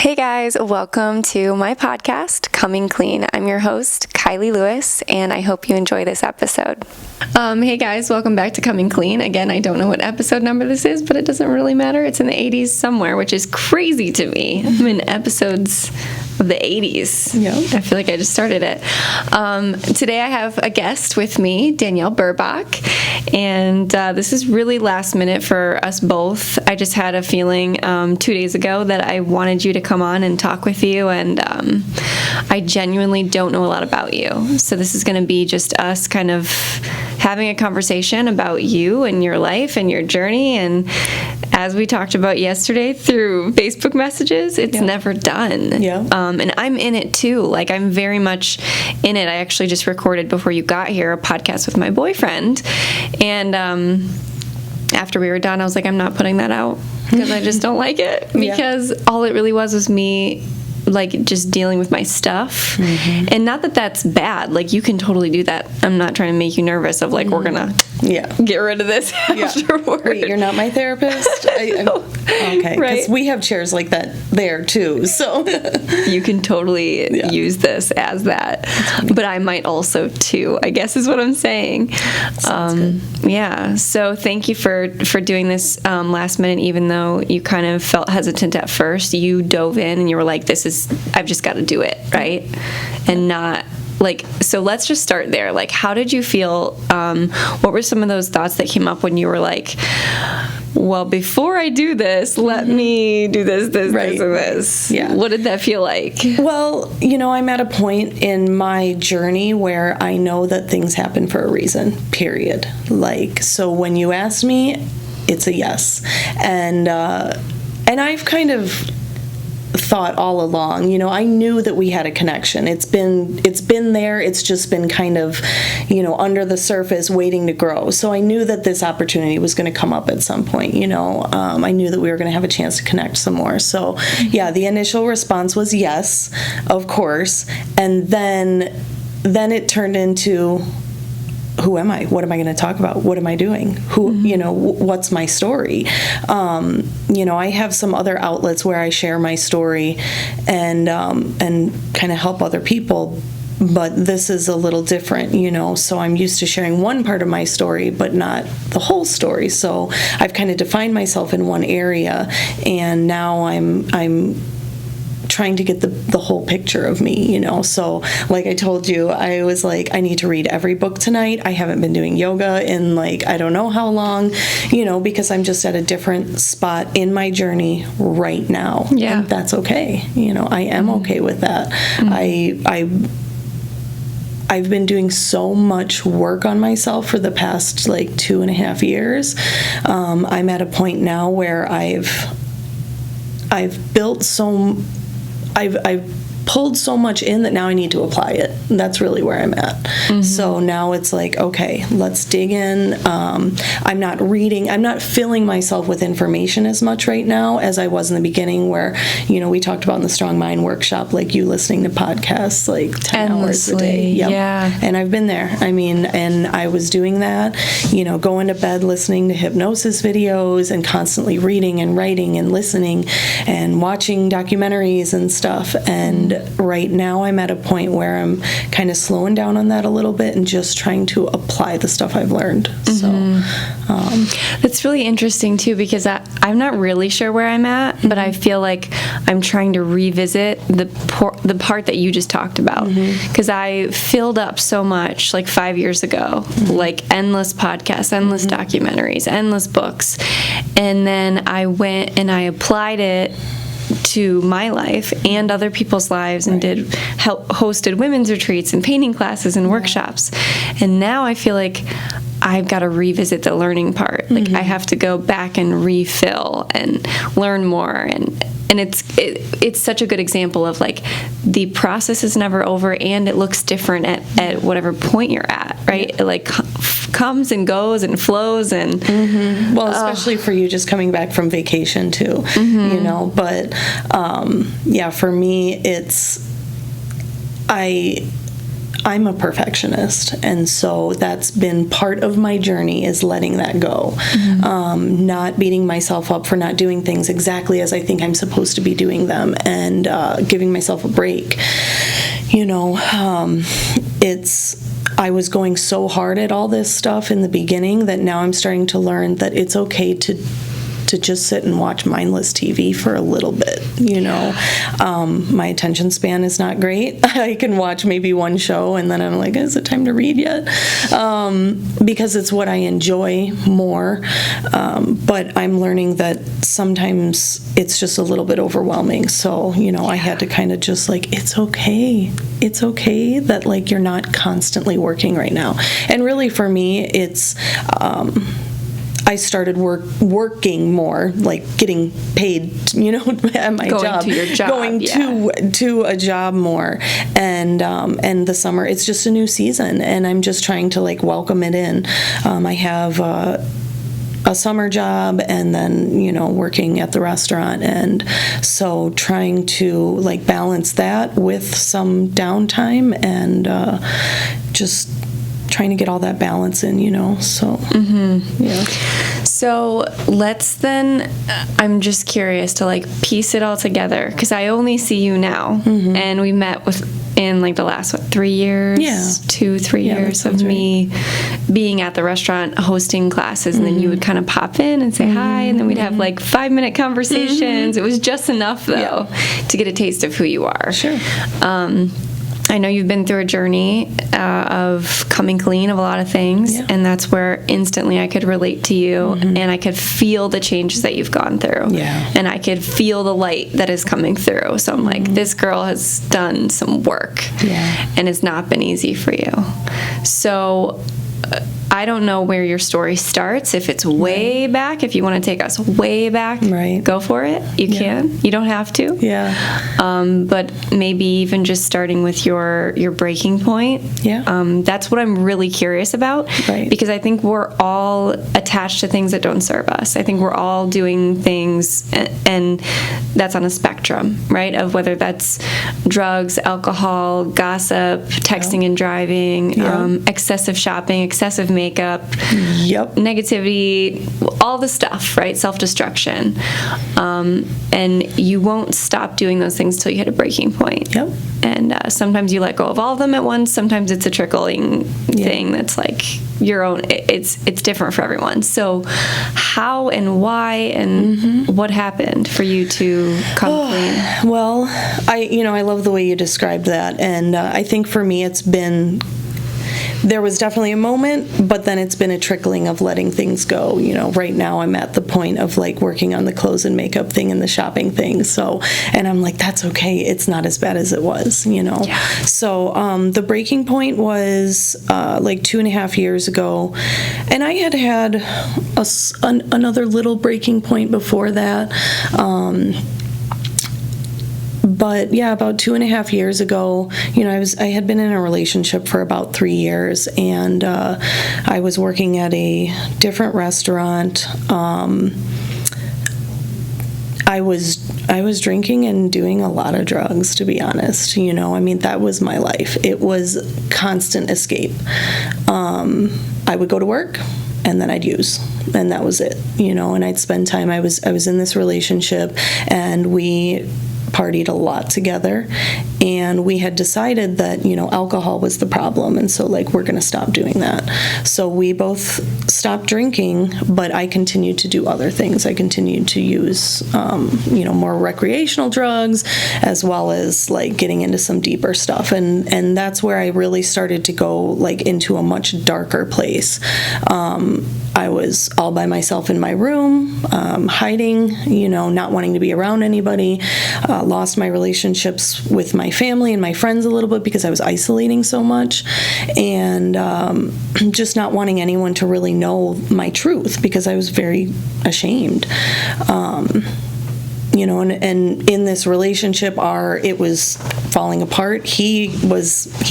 Hey guys, welcome to my podcast, Coming Clean. I'm your host, Kylie Lewis, and I hope you enjoy this episode. Hey guys, welcome back to Coming Clean. Again, I don't know what episode number this is, but it doesn't really matter. It's in the 80s somewhere, which is crazy to me. I'm in episodes of the 80s. Yeah. I feel like I just started it. Today I have a guest with me, Danielle Burbach, and this is really last minute for us both. I just had a feeling 2 days ago that I wanted you to come on and talk with you, and I genuinely don't know a lot about you. So this is going to be just us kind of having a conversation about you and your life and your journey. And as we talked about yesterday through Facebook messages, it's never done. Yeah. And I'm in it too. Like, I'm very much in it. I actually just recorded before you got here a podcast with my boyfriend. And after we were done, I was like, I'm not putting that out because I just don't like it. Because all it really was me like just dealing with my stuff. And not that that's bad. Like, you can totally do that. I'm not trying to make you nervous of like, we're gonna get rid of this afterward. Wait, you're not my therapist? Okay, because we have chairs like that there too, so you can totally use this as that. But I might also too, I guess is what I'm saying. Yeah, so thank you for doing this last minute. Even though you kind of felt hesitant at first, you dove in and you were like, I've just got to do it, right? And not like, so let's just start there. Like, how did you feel? What were some of those thoughts that came up when you were like, well, before I do this, let me do this, and this. Yeah. What did that feel like? Well, I'm at a point in my journey where I know that things happen for a reason, period. Like, so when you ask me, it's a yes. And I've kind of thought all along, I knew that we had a connection. It's been there. It's just been kind of, under the surface waiting to grow. So I knew that this opportunity was going to come up at some point, I knew that we were going to have a chance to connect some more. So the initial response was yes, of course. And then it turned into, who am I? What am I going to talk about? What am I doing? What's my story? I have some other outlets where I share my story and kind of help other people. But this is a little different, so I'm used to sharing one part of my story, but not the whole story. So I've kind of defined myself in one area, and now I'm trying to get the whole picture of me, So like I told you, I was like, I need to read every book tonight. I haven't been doing yoga in like, I don't know how long, because I'm just at a different spot in my journey right now. Yeah. And that's okay. I am okay with that. I've been doing so much work on myself for the past like 2.5 years. I'm at a point now where I've pulled so much in that now I need to apply it. That's really where I'm at. So now it's like, okay, let's dig in. I'm not filling myself with information as much right now as I was in the beginning where, we talked about in the Strong Mind workshop, like you listening to podcasts like 10 hours a day. Yep. Yeah. And I've been there. And I was doing that, going to bed listening to hypnosis videos and constantly reading and writing and listening and watching documentaries and stuff. And right now I'm at a point where I'm kind of slowing down on that a little bit and just trying to apply the stuff I've learned. So that's really interesting too, because I'm not really sure where I'm at, but I feel like I'm trying to revisit the part that you just talked about, because I filled up so much like 5 years ago, like endless podcasts, endless documentaries, endless books, and then I went and I applied it to my life and other people's lives and hosted women's retreats and painting classes and workshops. And now I feel like I've got to revisit the learning part. Like I have to go back and refill and learn more. And it's such a good example of like the process is never over and it looks different at whatever point you're at, right? It like comes and goes and flows and well, especially for you just coming back from vacation too, but for me it's I'm a perfectionist, and so that's been part of my journey, is letting that go. Not beating myself up for not doing things exactly as I think I'm supposed to be doing them, and giving myself a break. I was going so hard at all this stuff in the beginning that now I'm starting to learn that it's okay to just sit and watch mindless TV for a little bit. My attention span is not great. I can watch maybe one show and then I'm like, is it time to read yet? Because it's what I enjoy more. But I'm learning that sometimes it's just a little bit overwhelming. So, I had to kind of just it's okay. It's okay that you're not constantly working right now. And really for me, it's, I started working more, getting paid, at my job. To your job. Going to a job more. And the summer, it's just a new season, and I'm just trying to welcome it in. I have a summer job and then, working at the restaurant. And so trying to balance that with some downtime and just trying to get all that balance in, so. Yeah. So let's then, I'm just curious to piece it all together, because I only see you now, and we met in the last 3 years? Yeah. 2-3 years of me being at the restaurant hosting classes, and then you would kind of pop in and say hi, and then we'd have 5-minute conversations. It was just enough though to get a taste of who you are. Sure. I know you've been through a journey of coming clean of a lot of things, and that's where instantly I could relate to you, and I could feel the changes that you've gone through, and I could feel the light that is coming through. So I'm like, this girl has done some work, and it's not been easy for you. So I don't know where your story starts. If it's way back, if you want to take us way back, go for it. You can. You don't have to. But maybe even just starting with your breaking point. That's what I'm really curious about. Because I think we're all attached to things that don't serve us. I think we're all doing things, and that's on a spectrum, right? Of whether that's drugs, alcohol, gossip, texting and driving, excessive shopping, excessive makeup, negativity, all the stuff, right? Self-destruction. And you won't stop doing those things till you hit a breaking point. And sometimes you let go of all of them at once. Sometimes it's a trickling thing that's your own. It's different for everyone. So how and why and what happened for you to come clean? Well, I love the way you described that. And I think for me there was definitely a moment, but then it's been a trickling of letting things go. Right now I'm at the point of working on the clothes and makeup thing and the shopping thing. So, and I'm that's okay. It's not as bad as it was, So the breaking point was 2.5 years ago. And I had another little breaking point before that. But about 2.5 years ago, I had been in a relationship for about 3 years, and I was working at a different restaurant. I was drinking and doing a lot of drugs, to be honest. That was my life. It was constant escape. I would go to work, and then I'd use, and that was it. And I'd spend time. I was in this relationship, and we partied a lot together, and we had decided that alcohol was the problem, and so we're going to stop doing that. So we both stopped drinking, but I continued to do other things. I continued to use more recreational drugs, as well as getting into some deeper stuff, and that's where I really started to go into a much darker place. I was all by myself in my room, hiding, not wanting to be around anybody. Lost my relationships with my family and my friends a little bit because I was isolating so much, and just not wanting anyone to really know my truth because I was very ashamed. And in this relationship, it was falling apart. He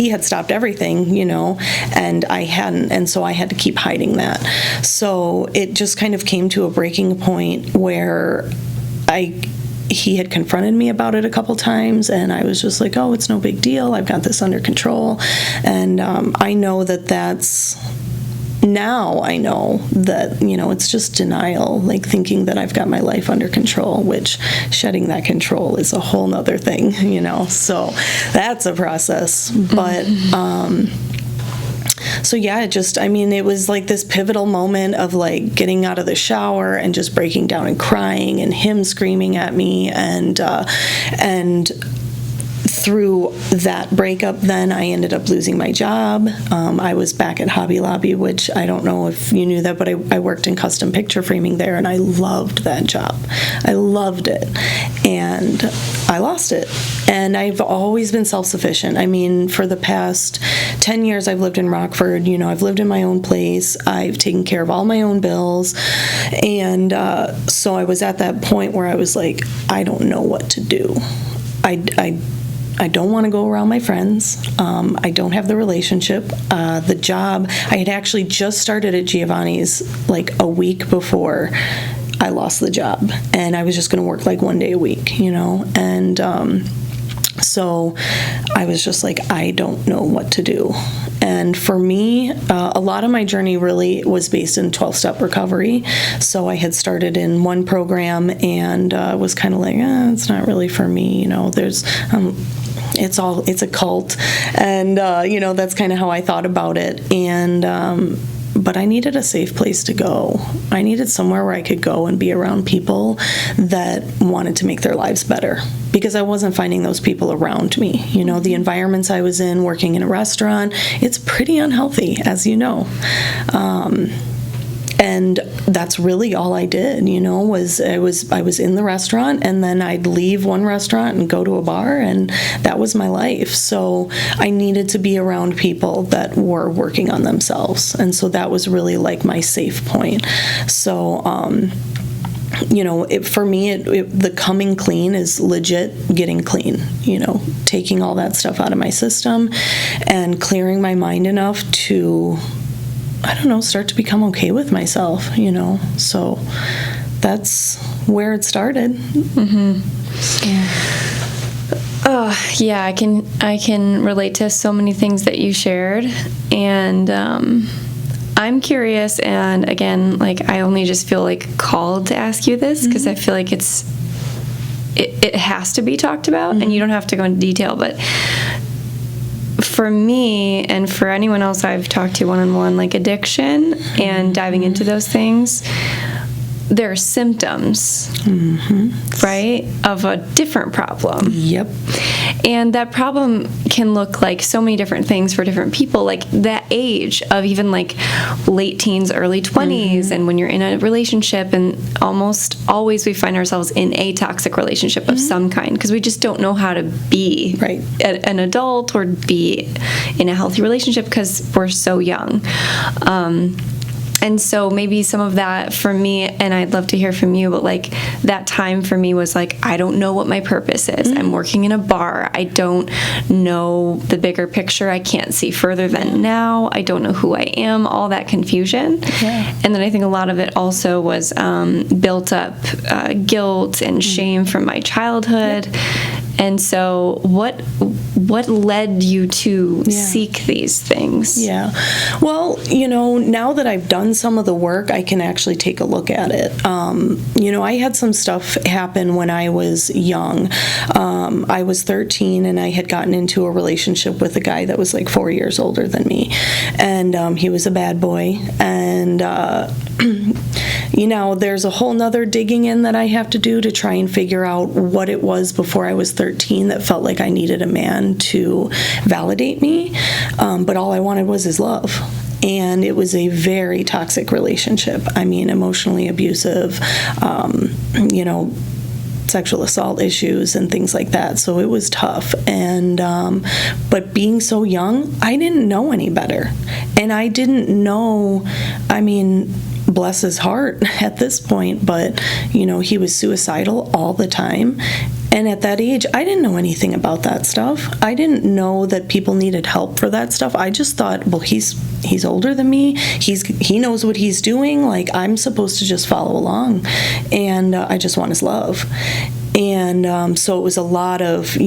had stopped everything, and I hadn't, and so I had to keep hiding that. So it just kind of came to a breaking point where he had confronted me about it a couple times, and I was just like, oh, it's no big deal. I've got this under control. And I know that's now I know that, it's just denial, like thinking that I've got my life under control, which shedding that control is a whole nother thing, so that's a process. But so yeah, it was like this pivotal moment of like getting out of the shower and just breaking down and crying, and him screaming at me, and through that breakup, then I ended up losing my job. I was back at Hobby Lobby, which I don't know if you knew that, but I worked in custom picture framing there, and I loved that job. I loved it, and I lost it. And I've always been self-sufficient. For the past 10 years, I've lived in Rockford. I've lived in my own place. I've taken care of all my own bills. And so I was at that point where I was like, I don't know what to do. I don't want to go around my friends. I don't have the relationship. The job, I had actually just started at Giovanni's like a week before I lost the job. And I was just going to work like one day a week, And so I was just like, I don't know what to do. And for me, a lot of my journey really was based in 12-step recovery. So I had started in one program and was kind of like, it's not really for me. There's it's a cult, and that's kind of how I thought about it. And but I needed a safe place to go. I needed somewhere where I could go and be around people that wanted to make their lives better, because I wasn't finding those people around me. The environments I was in, working in a restaurant, it's pretty unhealthy, as you know. And that's really all I did, was I was in the restaurant, and then I'd leave one restaurant and go to a bar, and that was my life. So I needed to be around people that were working on themselves. And so that was really like my safe point. So, for me, the coming clean is legit getting clean, taking all that stuff out of my system and clearing my mind enough to, start to become okay with myself, So that's where it started. Mm-hmm. Yeah, I can relate to so many things that you shared, and I'm curious, and again, like I only just feel like called to ask you this because I feel like it has to be talked about, and you don't have to go into detail, but for me and for anyone else I've talked to one-on-one, like addiction and diving into those things, there are symptoms, right, of a different problem. Yep. And that problem can look like so many different things for different people, like that age of even like late teens, early 20s, and when you're in a relationship, and almost always we find ourselves in a toxic relationship of some kind because we just don't know how to be an adult or be in a healthy relationship because we're so young. And so maybe some of that for me, and I'd love to hear from you, but like that time for me was like, I don't know what my purpose is. I'm working in a bar. I don't know the bigger picture. I can't see further than now. I don't know who I am, all that confusion. Yeah. And then I think a lot of it also was built up guilt and shame from my childhood. And so what led you to seek these things? Yeah. Well, now that I've done some of the work, I can actually take a look at it. I had some stuff happen when I was young. I was 13 and I had gotten into a relationship with a guy that was like 4 years older than me. And he was a bad boy. And there's a whole nother digging in that I have to do to try and figure out what it was before I was 13 that felt like I needed a man to validate me. But all I wanted was his love. And it was a very toxic relationship. Emotionally abusive, sexual assault issues and things like that. So it was tough. And but being so young, I didn't know any better. And I didn't know, bless his heart at this point, but he was suicidal all the time. And at that age, I didn't know anything about that stuff. I didn't know that people needed help for that stuff. I just thought, well, he's older than me. He knows what he's doing. Like, I'm supposed to just follow along. And I just want his love. And so it was a lot of,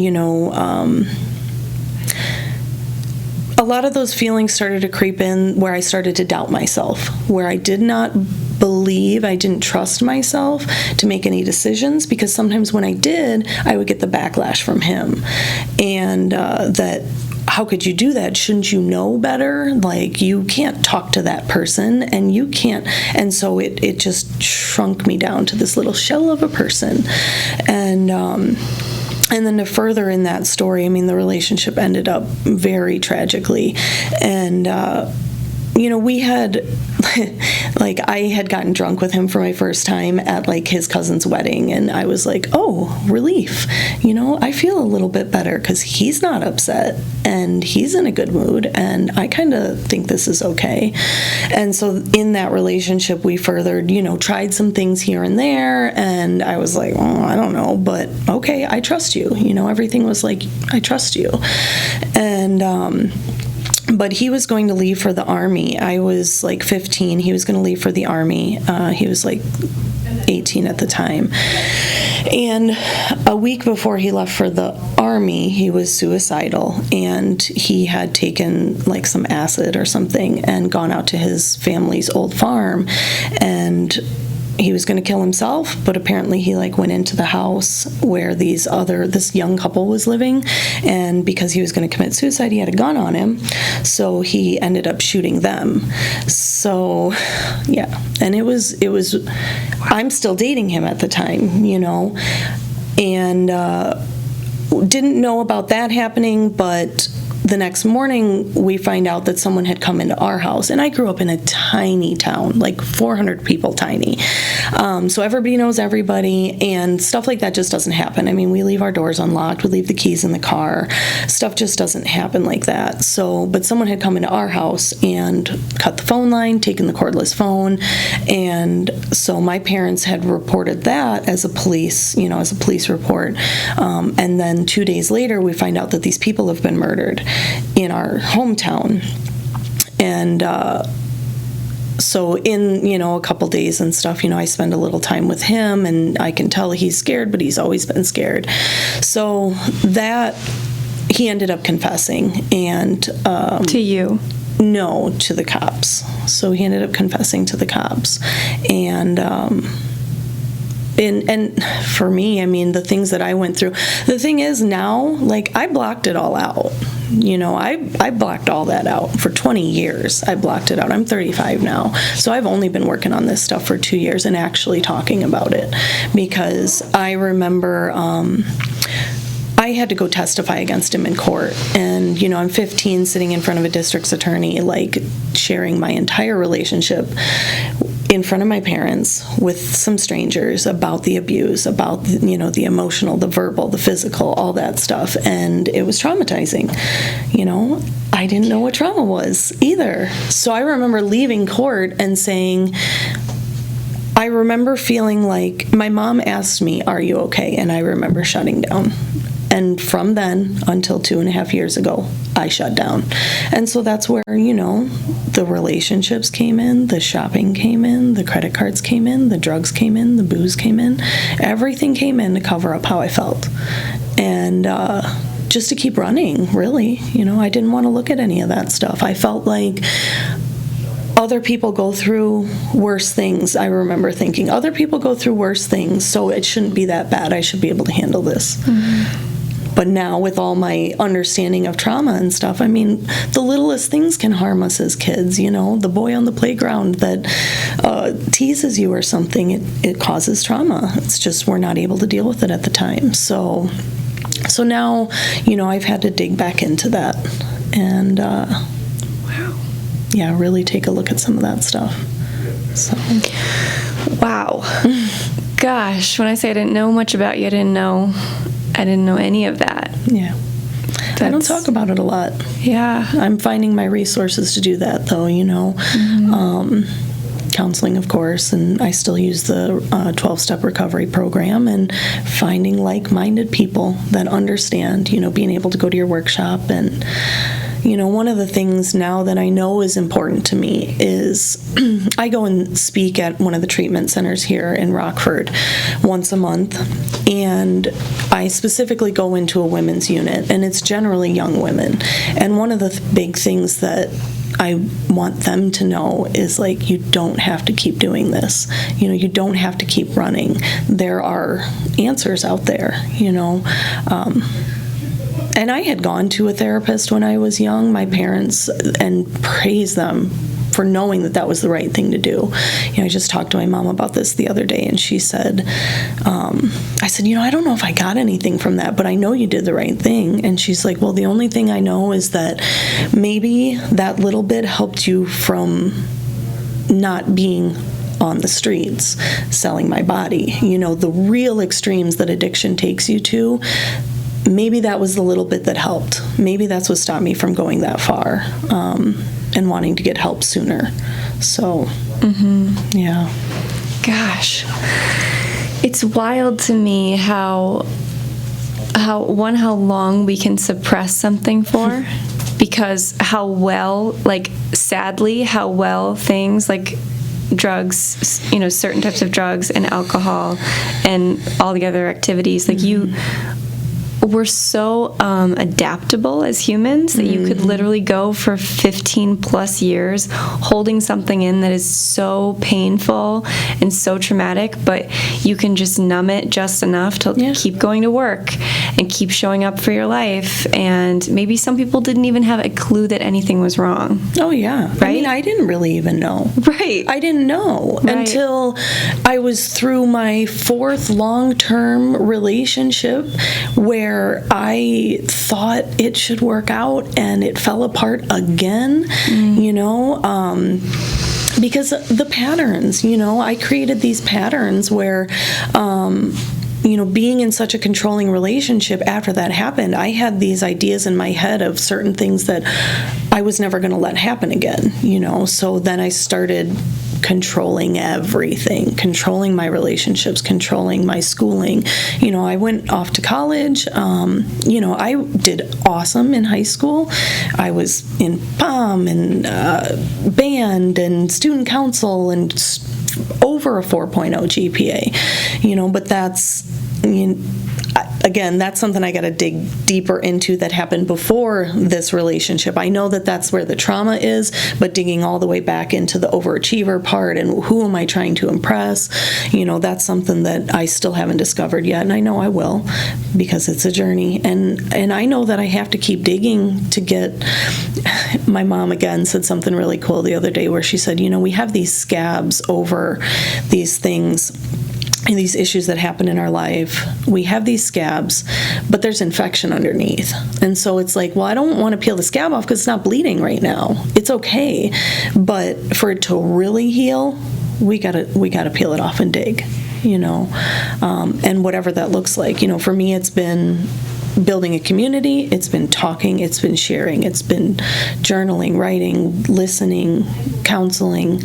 a lot of those feelings started to creep in where I started to doubt myself, where I did not believe, I didn't trust myself to make any decisions, because sometimes when I did, I would get the backlash from him. And that, how could you do that? Shouldn't you know better? Like, you can't talk to that person, and you can't. And so it just shrunk me down to this little shell of a person. And then to further in that story, I mean, the relationship ended up very tragically. And, we had, like, I had gotten drunk with him for my first time at, like, his cousin's wedding. And I was like, oh, relief. I feel a little bit better because he's not upset and he's in a good mood. And I kind of think this is okay. And so in that relationship, we furthered, tried some things here and there. And I was like, oh, I don't know, but okay, I trust you. Everything was like, I trust you. And, but he was going to leave for the Army. I was like 15. He was going to leave for the Army. He was like 18 at the time. And a week before he left for the Army, he was suicidal. And he had taken like some acid or something and gone out to his family's old farm. And he was going to kill himself, but apparently he like went into the house where this young couple was living, and because he was going to commit suicide, he had a gun on him, so he ended up shooting them. So yeah, and it was I'm still dating him at the time, and didn't know about that happening, but the next morning, we find out that someone had come into our house. And I grew up in a tiny town, like 400 people tiny. So everybody knows everybody, and stuff like that just doesn't happen. I mean, we leave our doors unlocked. We leave the keys in the car. Stuff just doesn't happen like that. But someone had come into our house and cut the phone line, taken the cordless phone. And so my parents had reported that as a police report. And then 2 days later, we find out that these people have been murdered in our hometown. And so in, a couple days and stuff, I spend a little time with him, and I can tell he's scared, but he's always been scared. So that he ended up confessing. And to you? No, to the cops. So he ended up confessing to the cops. And for me, I mean, the things that I went through, the thing is now, like, I blocked it all out. I blocked all that out for 20 years. I blocked it out. I'm 35 now. So I've only been working on this stuff for 2 years and actually talking about it, because I remember I had to go testify against him in court. And, I'm 15, sitting in front of a district's attorney, like, sharing my entire relationship in front of my parents with some strangers about the abuse, about, the emotional, the verbal, the physical, all that stuff. And it was traumatizing. I didn't know what trauma was either. So I remember leaving court and saying, I remember feeling like my mom asked me, "Are you okay?" And I remember shutting down. And from then until 2.5 years ago, I shut down. And so that's where, the relationships came in, the shopping came in, the credit cards came in, the drugs came in, the booze came in. Everything came in to cover up how I felt. And just to keep running, really. I didn't want to look at any of that stuff. I felt like other people go through worse things. I remember thinking, other people go through worse things, so it shouldn't be that bad. I should be able to handle this. Mm-hmm. But now, with all my understanding of trauma and stuff, I mean, the littlest things can harm us as kids, the boy on the playground that teases you or something, it causes trauma. It's just we're not able to deal with it at the time. So now, I've had to dig back into that and, yeah, really take a look at some of that stuff. So. Wow. Gosh, when I say I didn't know much about you, I didn't know any of that. Yeah. I don't talk about it a lot. Yeah. I'm finding my resources to do that, though, Mm-hmm. Counseling, of course, and I still use the 12-step recovery program, and finding like-minded people that understand, being able to go to your workshop and one of the things now that I know is important to me is I go and speak at one of the treatment centers here in Rockford once a month, and I specifically go into a women's unit, and it's generally young women. And one of the big things that I want them to know is, like, you don't have to keep doing this. You don't have to keep running. There are answers out there, And I had gone to a therapist when I was young, my parents, and praise them for knowing that that was the right thing to do. I just talked to my mom about this the other day, and she said, I said, I don't know if I got anything from that, but I know you did the right thing. And she's like, well, the only thing I know is that maybe that little bit helped you from not being on the streets, selling my body, the real extremes that addiction takes you to. Maybe that was the little bit that helped. Maybe that's what stopped me from going that far and wanting to get help sooner. So, yeah. Gosh. It's wild to me how long we can suppress something for, because sadly, how well things like drugs, certain types of drugs and alcohol and all the other activities, we're so adaptable as humans that you could literally go for 15 plus years holding something in that is so painful and so traumatic, but you can just numb it just enough to keep going to work and keep showing up for your life. And maybe some people didn't even have a clue that anything was wrong. Oh, yeah. Right? I mean, I didn't really even know. Right. I didn't know until I was through my 4th long-term relationship where I thought it should work out and it fell apart again, because the patterns, I created these patterns where, being in such a controlling relationship, after that happened, I had these ideas in my head of certain things that I was never going to let happen again, so then I started controlling everything, controlling my relationships, controlling my schooling. I went off to college. I did awesome in high school. I was in POM and band and student council and over a 4.0 GPA, but that's, again, that's something I got to dig deeper into that happened before this relationship. I know that that's where the trauma is, but digging all the way back into the overachiever part and who am I trying to impress, that's something that I still haven't discovered yet, and I know I will, because it's a journey. And I know that I have to keep digging to get. My mom again said something really cool the other day where she said, we have these scabs over these things and these issues that happen in our life. We have these scabs, but there's infection underneath. And so it's like, well, I don't want to peel the scab off because it's not bleeding right now. It's okay. But for it to really heal, we gotta peel it off and dig, and whatever that looks like. For me, it's been building a community, it's been talking, it's been sharing, it's been journaling, writing, listening, counseling.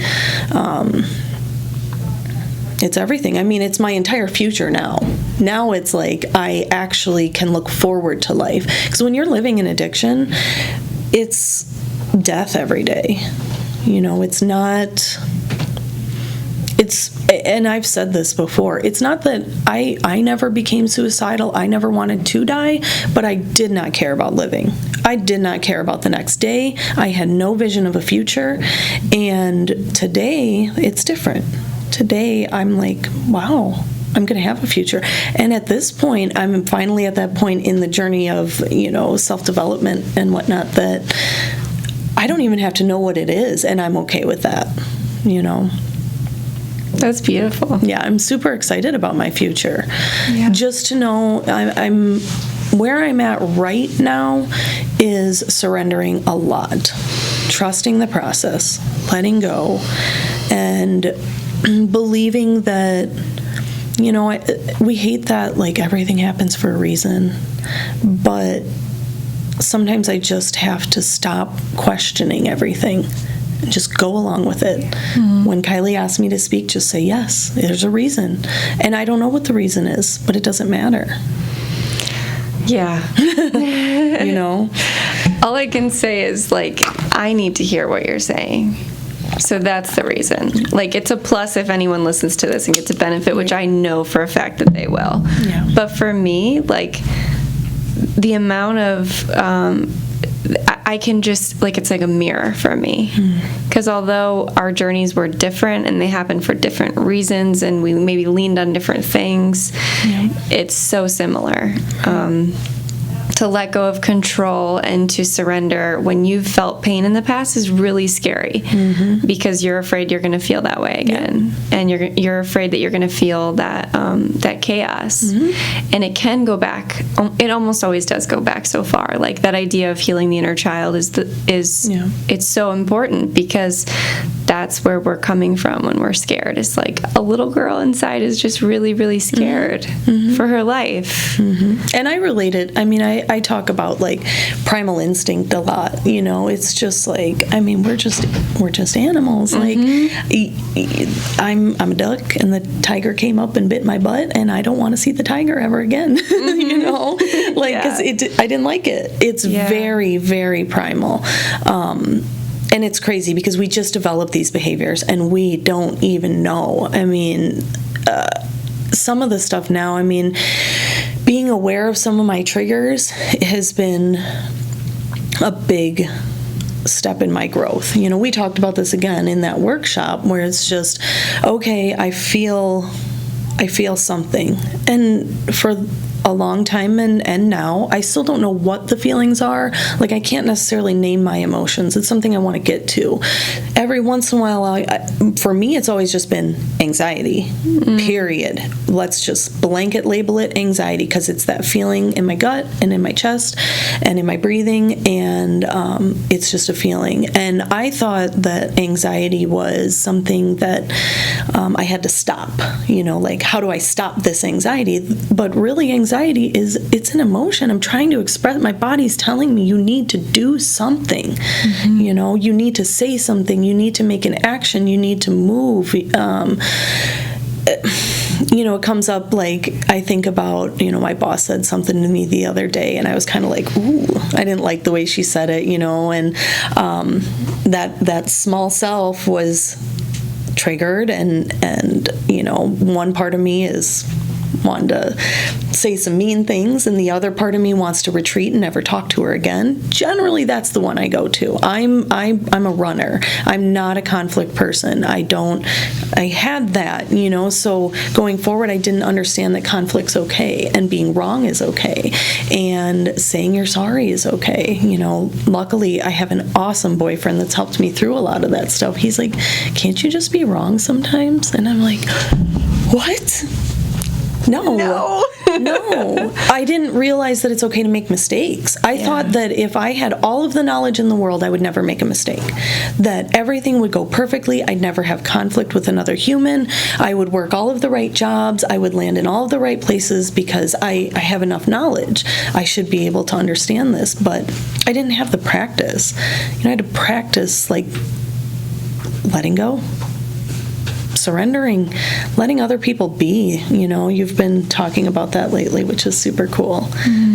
It's everything. I mean, it's my entire future now. Now it's like I actually can look forward to life. Because when you're living in addiction, it's death every day. It's not... And I've said this before, it's not that I never became suicidal, I never wanted to die, but I did not care about living. I did not care about the next day. I had no vision of a future. And today, it's different. Today, I'm like, wow, I'm going to have a future. And at this point, I'm finally at that point in the journey of, self-development and whatnot, that I don't even have to know what it is, and I'm okay with that, That's beautiful. Yeah, I'm super excited about my future. Yeah. Just to know I'm where I'm at right now is surrendering a lot, trusting the process, letting go, and believing that, we hate that, like, everything happens for a reason, but sometimes I just have to stop questioning everything. Just go along with it. Mm-hmm. When Kylie asks me to speak, just say yes. There's a reason. And I don't know what the reason is, but it doesn't matter. Yeah. all I can say is, like, I need to hear what you're saying. So that's the reason. Like, it's a plus if anyone listens to this and gets a benefit, which I know for a fact that they will. Yeah. But for me, like, the amount of, I can just, like, it's like a mirror for me. Because although our journeys were different and they happened for different reasons and we maybe leaned on different things, it's so similar. To let go of control and to surrender when you've felt pain in the past is really scary, because you're afraid you're going to feel that way again, and you're afraid that you're going to feel that that chaos, and it can go back. It almost always does go back so far. Like, that idea of healing the inner child is it's so important, because that's where we're coming from when we're scared. It's like a little girl inside is just really, really scared for her life. And I relate it. I mean, I talk about, like, Primal Instinct a lot. You know, it's just like, I mean, we're just animals. Like, I'm a duck, and the tiger came up and bit my butt, and I don't want to see the tiger ever again. You know, like, 'cause I didn't like it. It's very, very primal. And it's crazy because we just develop these behaviors and we don't even know. I mean, some of the stuff now, I mean, being aware of some of my triggers has been a big step in my growth. You know, we talked about this again in that workshop, where it's just, okay, I feel something. And for a long time and now, I still don't know what the feelings are. Like, I can't necessarily name my emotions. It's something I want to get to. Every once in a while, for me, it's always just been anxiety, period. Let's just blanket label it anxiety, because it's that feeling in my gut and in my chest and in my breathing, and it's just a feeling. And I thought that anxiety was something that I had to stop. You know, like, how do I stop this anxiety? But really, anxiety it's an emotion. I'm trying to express. My body's telling me you need to do something. You know, you need to say something. You need to make an action. You need to move. You know, it comes up, like, I think about, you know, my boss said something to me the other day, and I was kind of like, ooh, I didn't like the way she said it, you know, and that small self was triggered, and you know, one part of me is wanting to say some mean things, and the other part of me wants to retreat and never talk to her again. Generally, that's the one I go to. I'm a runner. I'm not a conflict person. I had that, you know, so going forward, I didn't understand that conflict's okay, and being wrong is okay, and saying you're sorry is okay. You know, luckily, I have an awesome boyfriend that's helped me through a lot of that stuff. He's like, can't you just be wrong sometimes? And I'm like, what? No. I didn't realize that it's okay to make mistakes. I thought that if I had all of the knowledge in the world, I would never make a mistake. That everything would go perfectly. I'd never have conflict with another human. I would work all of the right jobs. I would land in all of the right places because I have enough knowledge. I should be able to understand this, but I didn't have the practice. You know, I had to practice, like, letting go. Surrendering, letting other people be. You know, you've been talking about that lately, which is super cool.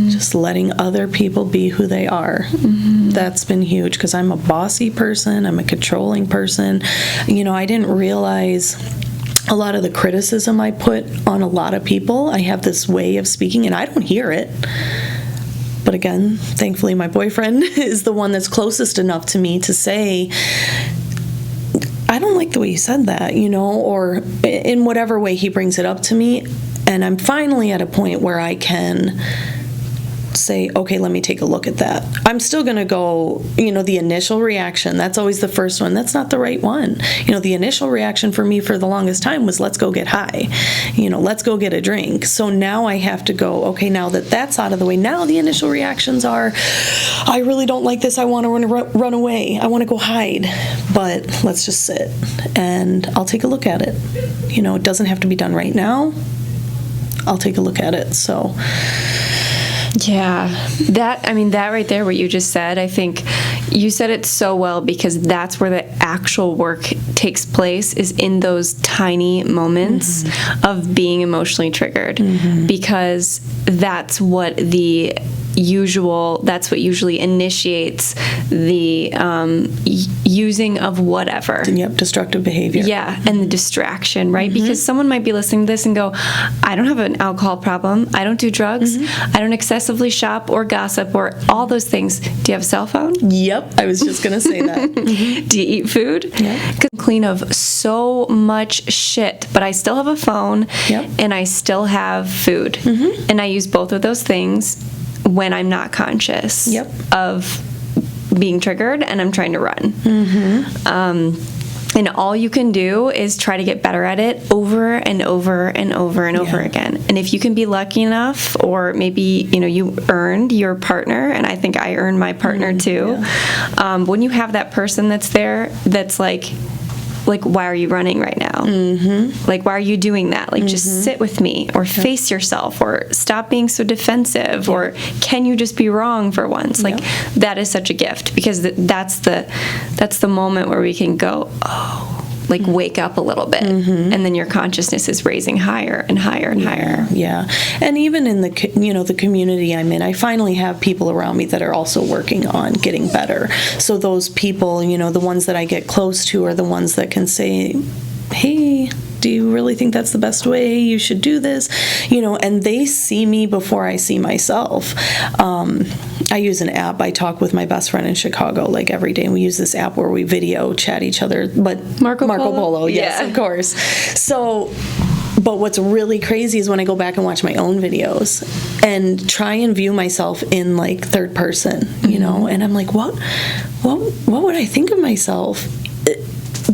Just letting other people be who they are. That's been huge, because I'm a bossy person. I'm a controlling person. You know, I didn't realize a lot of the criticism I put on a lot of people. I have this way of speaking, and I don't hear it. But again, thankfully, my boyfriend is the one that's closest enough to me to say, I don't like the way you said that, you know, or in whatever way he brings it up to me. And I'm finally at a point where I can say, okay, let me take a look at that. I'm still going to go, you know, the initial reaction, that's always the first one. That's not the right one. You know, the initial reaction for me for the longest time was, let's go get high. You know, let's go get a drink. So now I have to go, okay, now that that's out of the way, now the initial reactions are, I really don't like this. I want to run away. I want to go hide. But let's just sit and I'll take a look at it. You know, it doesn't have to be done right now. I'll take a look at it. So yeah, that right there, what you just said, I think you said it so well, because that's where the actual work takes place, is in those tiny moments of being emotionally triggered, because that's what the that's what usually initiates the using of whatever. Yep, destructive behavior. Yeah, and the distraction, right? Because someone might be listening to this and go, I don't have an alcohol problem. I don't do drugs. I don't excessively shop or gossip or all those things. Do you have a cell phone? Yep, I was just going to say that. Do you eat food? Yeah. I'm clean of so much shit, but I still have a phone and I still have food. And I use both of those things when I'm not conscious of being triggered and I'm trying to run. And all you can do is try to get better at it over and over and over and over again. And if you can be lucky enough, or maybe, you earned your partner, and I think I earned my partner too, when you have that person that's there, that's like, why are you running right now? Like, why are you doing that? Like, just sit with me, or face yourself, or stop being so defensive, or can you just be wrong for once? Like, that is such a gift, because that's the moment where we can go, wake up a little bit, and then your consciousness is raising higher and higher and higher. Yeah, and even in the the community I'm in, I finally have people around me that are also working on getting better. So those people, the ones that I get close to, are the ones that can say, hey, do you really think that's the best way? You should do this, and they see me before I see myself. I use an app. I talk with my best friend in Chicago every day, and we use this app where we video chat each other. But Marco Polo? Yes, of course. So, but what's really crazy is when I go back and watch my own videos and try and view myself in third person, and I'm like, what would I think of myself?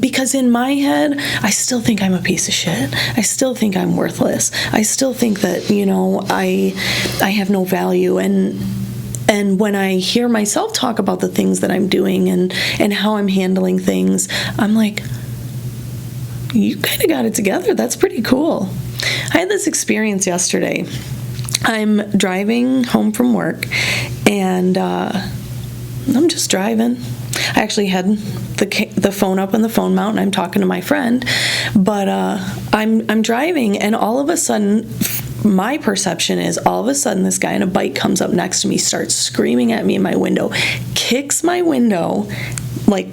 Because in my head, I still think I'm a piece of shit. I still think I'm worthless. I still think that, I have no value. And when I hear myself talk about the things that I'm doing and how I'm handling things, I'm like, you kind of got it together. That's pretty cool. I had this experience yesterday. I'm driving home from work, and I'm just driving. I actually had the phone up on the phone mount, and I'm talking to my friend, but I'm driving, and all of a sudden, my perception is this guy on a bike comes up next to me, starts screaming at me in my window, kicks my window,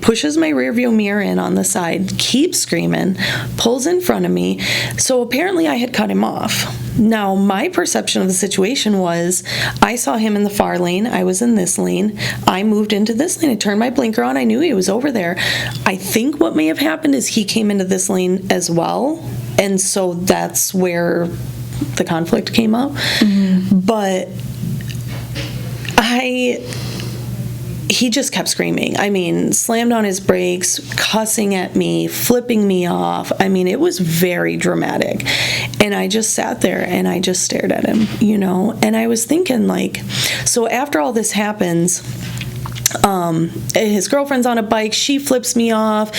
pushes my rearview mirror in on the side, keeps screaming, pulls in front of me. So apparently I had cut him off. Now, my perception of the situation was, I saw him in the far lane, I was in this lane, I moved into this lane, I turned my blinker on, I knew he was over there. I think what may have happened is he came into this lane as well, and so that's where the conflict came up. But he just kept screaming. I mean, slammed on his brakes, cussing at me, flipping me off. I mean, it was very dramatic. And I just sat there and I just stared at him, and I was thinking, so after all this happens, his girlfriend's on a bike, she flips me off,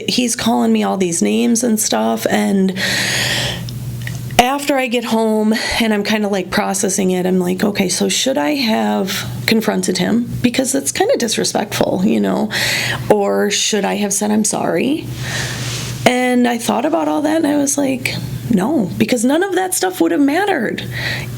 he's calling me all these names and stuff, and after I get home and I'm kind of processing it, I'm like, okay, so should I have confronted him? Because that's kind of disrespectful, or should I have said I'm sorry? And I thought about all that, and I was like, no, because none of that stuff would have mattered.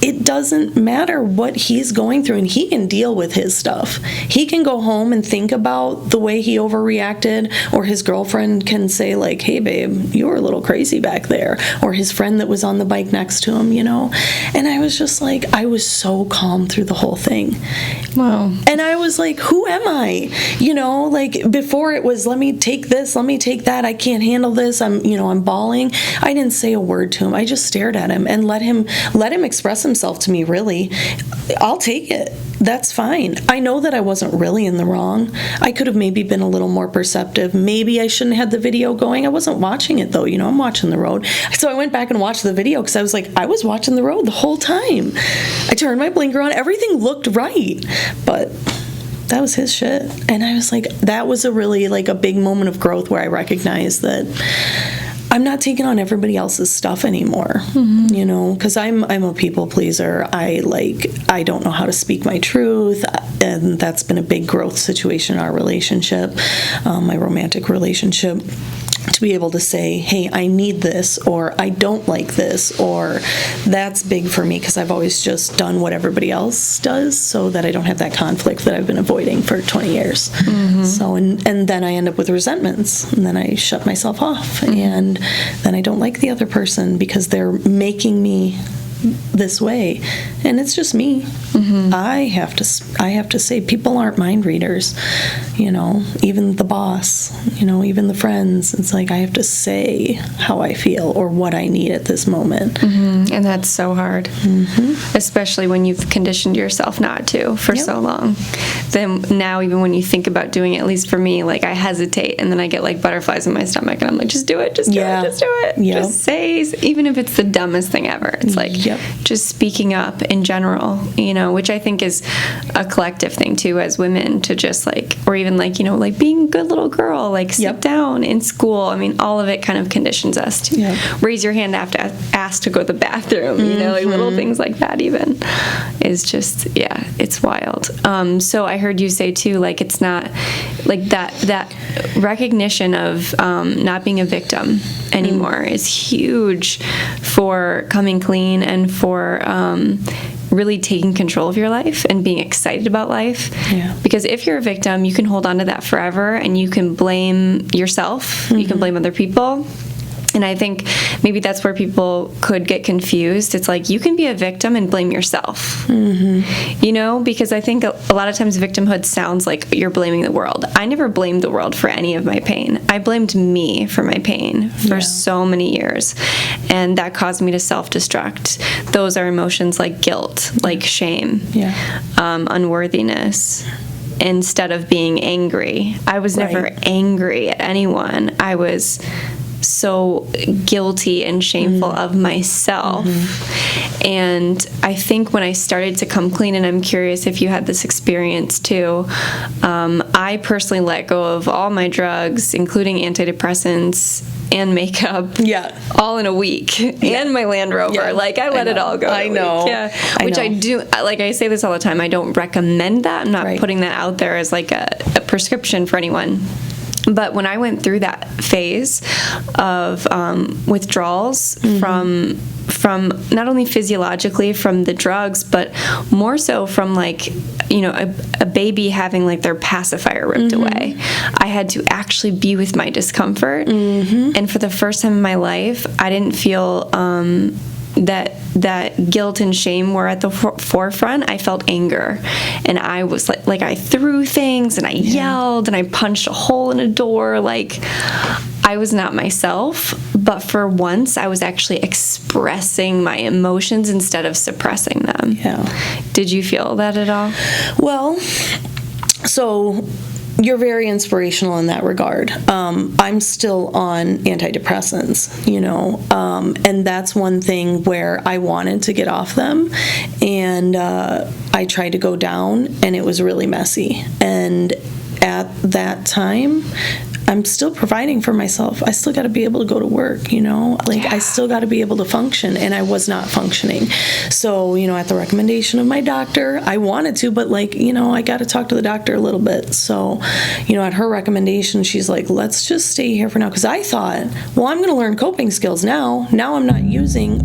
It doesn't matter what he's going through, and he can deal with his stuff. He can go home and think about the way he overreacted, or his girlfriend can say hey babe, you were a little crazy back there, or his friend that was on the bike next to him, And I was just I was so calm through the whole thing. Wow. And I was like, who am I? Before it was, let me take this, let me take that, I can't handle this, I'm bawling. I didn't say a word to him. I just stared at him and let him express himself to me, really. I'll take it. That's fine. I know that I wasn't really in the wrong. I could have maybe been a little more perceptive. Maybe I shouldn't have had the video going. I wasn't watching it, though. I'm watching the road. So I went back and watched the video because I was I was watching the road the whole time. I turned my blinker on. Everything looked right. But that was his shit. And I was that was a really a big moment of growth where I recognized that I'm not taking on everybody else's stuff anymore, because I'm a people pleaser. I don't know how to speak my truth, and that's been a big growth situation in our relationship, my romantic relationship. to be able to say, hey, I need this, or I don't like this, or that's big for me because I've always just done what everybody else does so that I don't have that conflict that I've been avoiding for 20 years. So, and then I end up with resentments, and then I shut myself off, and then I don't like the other person because they're making me this way, and it's just me. I have to say, people aren't mind readers, even the boss, even the friends. It's like I have to say how I feel or what I need at this moment. And that's so hard, especially when you've conditioned yourself not to for so long. Then now, even when you think about doing it, at least for me, like I hesitate, and then I get like butterflies in my stomach, and I'm like, just do it, just do it, just do it. Just say, even if it's the dumbest thing ever. It's like just speaking up in general, which I think is a collective thing too, as women, to just like, or even like, like being a good little girl, like sit down in school. I mean, all of it kind of conditions us to raise your hand after ask to go to the bathroom, like little things like that even is just, it's wild. So I heard you say too, like, it's not like that recognition of not being a victim anymore is huge for coming clean and for really taking control of your life and being excited about life. Because if you're a victim, you can hold on to that forever, and you can blame yourself, you can blame other people. And I think maybe that's where people could get confused. It's like, you can be a victim and blame yourself, because I think a lot of times victimhood sounds like you're blaming the world. I never blamed the world for any of my pain. I blamed me for my pain for so many years. And that caused me to self-destruct. Those are emotions like guilt, like shame, unworthiness. Instead of being angry, I was never angry at anyone. I was so guilty and shameful of myself. And I think when I started to come clean, and I'm curious if you had this experience too, I personally let go of all my drugs, including antidepressants and makeup, all in a week, and my Land Rover. Like, I let it all go. I know. Which I do. Like, I say this all the time. I don't recommend that. I'm not putting that out there as like a prescription for anyone. But when I went through that phase of withdrawals from not only physiologically from the drugs, but more so from like, a baby having like their pacifier ripped away. I had to actually be with my discomfort. And for the first time in my life, I didn't feel that guilt and shame were at the forefront. I felt anger, and I was like I threw things, and I yelled, and I punched a hole in a door. Like, I was not myself, but for once I was actually expressing my emotions instead of suppressing them. Did you feel that at all? Well, so you're very inspirational in that regard. I'm still on antidepressants, and that's one thing where I wanted to get off them, and I tried to go down, and it was really messy. And at that time, I'm still providing for myself. I still got to be able to go to work, I still got to be able to function, and I was not functioning. So, at the recommendation of my doctor, I wanted to, but I got to talk to the doctor a little bit. So, at her recommendation, she's like, let's just stay here for now. Because I thought, well, I'm going to learn coping skills now. Now I'm not using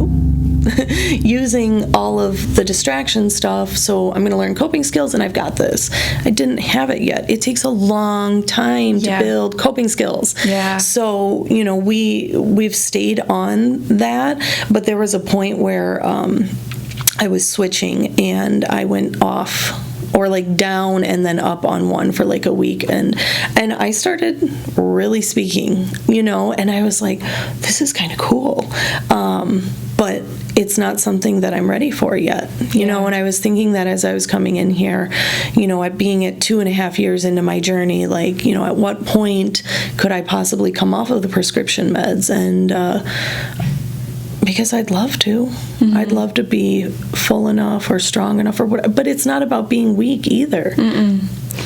all of the distraction stuff, so I'm going to learn coping skills, and I've got this. I didn't have it yet. It takes a long time to build coping skills. So, we've stayed on that, but there was a point where I was switching, and I went off, or like down and then up on one for like a week, and I started really speaking, and I was like, this is kind of cool, but it's not something that I'm ready for yet, and I was thinking that as I was coming in here, at being at 2.5 years into my journey, like, at what point could I possibly come off of the prescription meds? And because I'd love to. I'd love to be full enough or strong enough or whatever, but it's not about being weak either.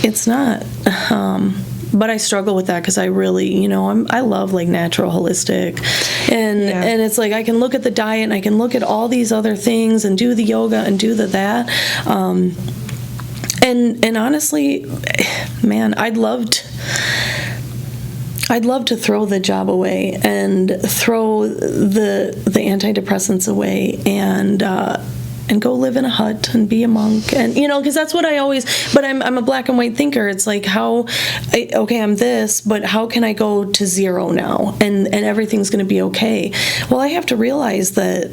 It's not. But I struggle with that because I really, I love like natural, holistic, and it's like I can look at the diet and I can look at all these other things and do the yoga and do that. And honestly, man, I'd love I'd love to throw the job away and throw the antidepressants away and go live in a hut and be a monk, and because that's what I always. But I'm a black and white thinker. It's like I'm this, but how can I go to zero now and everything's going to be okay? Well, I have to realize that.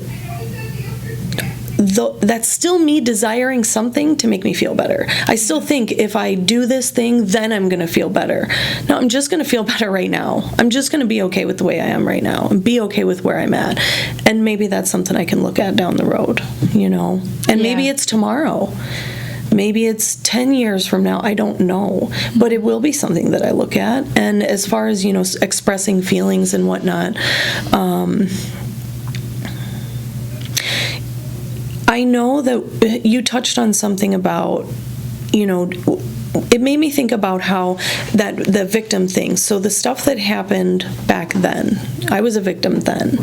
That's still me desiring something to make me feel better. I still think if I do this thing, then I'm going to feel better. No, I'm just going to feel better right now. I'm just going to be okay with the way I am right now and be okay with where I'm at. And maybe that's something I can look at down the road, And maybe it's tomorrow. Maybe it's 10 years from now. I don't know. But it will be something that I look at. And as far as, expressing feelings and whatnot, I know that you touched on something about, it made me think about how the victim thing. So the stuff that happened back then, I was a victim then.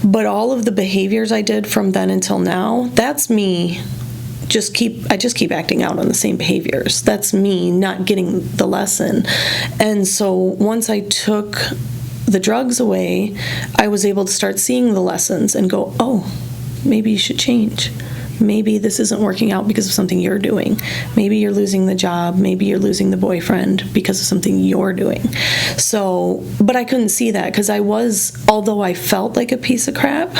But all of the behaviors I did from then until now, that's me. I just keep acting out on the same behaviors. That's me not getting the lesson. And so once I took the drugs away, I was able to start seeing the lessons and go, oh, maybe you should change. Maybe this isn't working out because of something you're doing. Maybe you're losing the job. Maybe you're losing the boyfriend because of something you're doing. So, but I couldn't see that because although I felt like a piece of crap,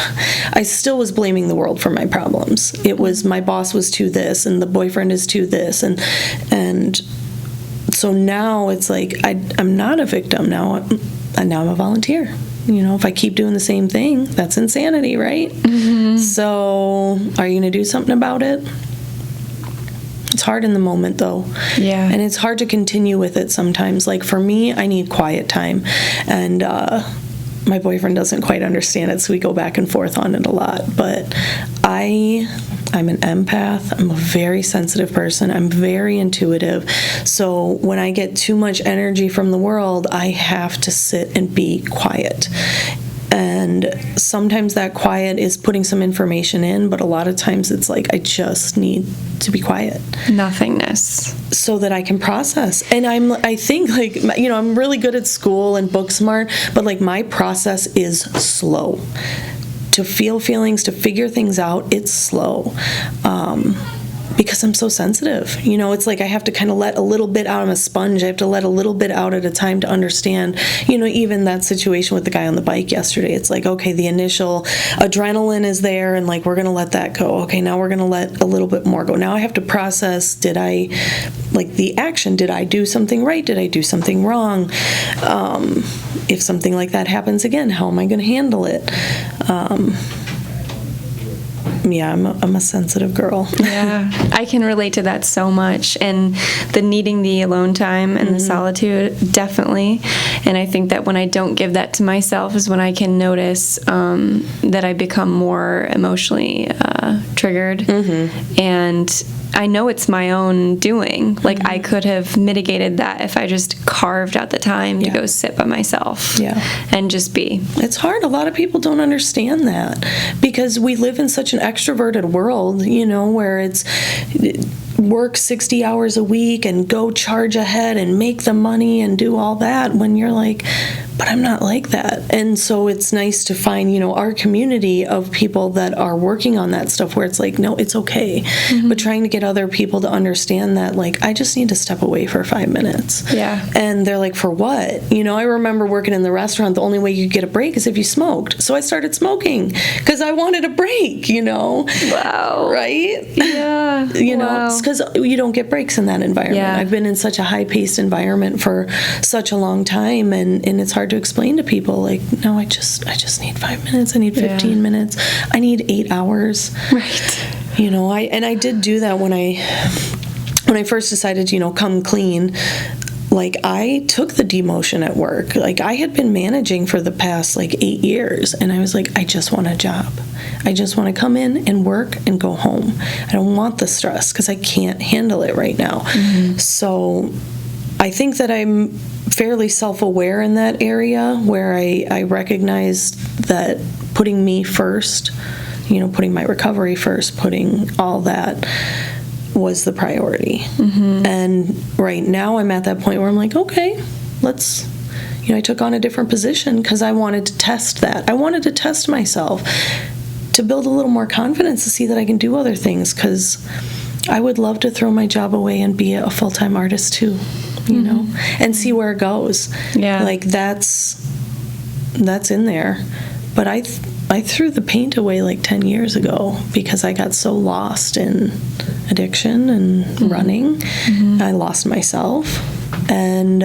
I still was blaming the world for my problems. It was my boss was to this and the boyfriend is to this. And so now it's like I'm not a victim. Now I'm a volunteer. If I keep doing the same thing, that's insanity, right? Mm-hmm. So are you going to do something about it? It's hard in the moment, though. Yeah. And it's hard to continue with it sometimes. Like, for me, I need quiet time. And my boyfriend doesn't quite understand it, so we go back and forth on it a lot. But I'm an empath. I'm a very sensitive person. I'm very intuitive. So when I get too much energy from the world, I have to sit and be quiet. And sometimes that quiet is putting some information in, but a lot of times it's like I just need to be quiet. Nothingness. So that I can process. And I think I'm really good at school and book smart, but my process is slow. To feel feelings, to figure things out, it's slow. Because I'm so sensitive. It's like I have to kind of let a little bit out. I'm a sponge. I have to let a little bit out at a time to understand, even that situation with the guy on the bike yesterday. It's like, okay, the initial adrenaline is there and we're going to let that go. Okay, now we're going to let a little bit more go. Now I have to process, the action, did I do something right? Did I do something wrong? If something like that happens again, how am I going to handle it? Yeah, I'm a sensitive girl. Yeah, I can relate to that so much, and the needing the alone time and the solitude, definitely. And I think that when I don't give that to myself is when I can notice that I become more emotionally triggered. And I know it's my own doing. I could have mitigated that if I just carved out the time to go sit by myself and just be. It's hard. A lot of people don't understand that because we live in such an extroverted world, where it's work 60 hours a week and go charge ahead and make the money and do all that when you're like, but I'm not like that. And so it's nice to find, our community of people that are working on that stuff where it's like, no, it's okay. But trying to get other people to understand that, I just need to step away for 5 minutes. Yeah. And they're like, for what? I remember working in the restaurant, the only way you could get a break is if you smoked. So I started smoking because I wanted a break, Wow. Right? Yeah. Because you don't get breaks in that environment. Yeah. I've been in such a high-paced environment for such a long time, and it's hard to explain to people, no, I just need 5 minutes. I need 15 minutes. I need 8 hours. Right. I did do that when I first decided to, come clean. I took the demotion at work. I had been managing for the past 8 years, and I was like, I just want a job. I just want to come in and work and go home. I don't want the stress because I can't handle it right now. So I think that I'm fairly self-aware in that area where I recognized that putting me first, putting my recovery first, putting all that was the priority. And right now I'm at that point where I'm like, okay, let's I took on a different position because I wanted to test that. I wanted to test myself to build a little more confidence to see that I can do other things, because I would love to throw my job away and be a full-time artist too, you know, and see where it goes. Yeah. Like that's in there. But I threw the paint away like 10 years ago because I got so lost in addiction and running. I lost myself. And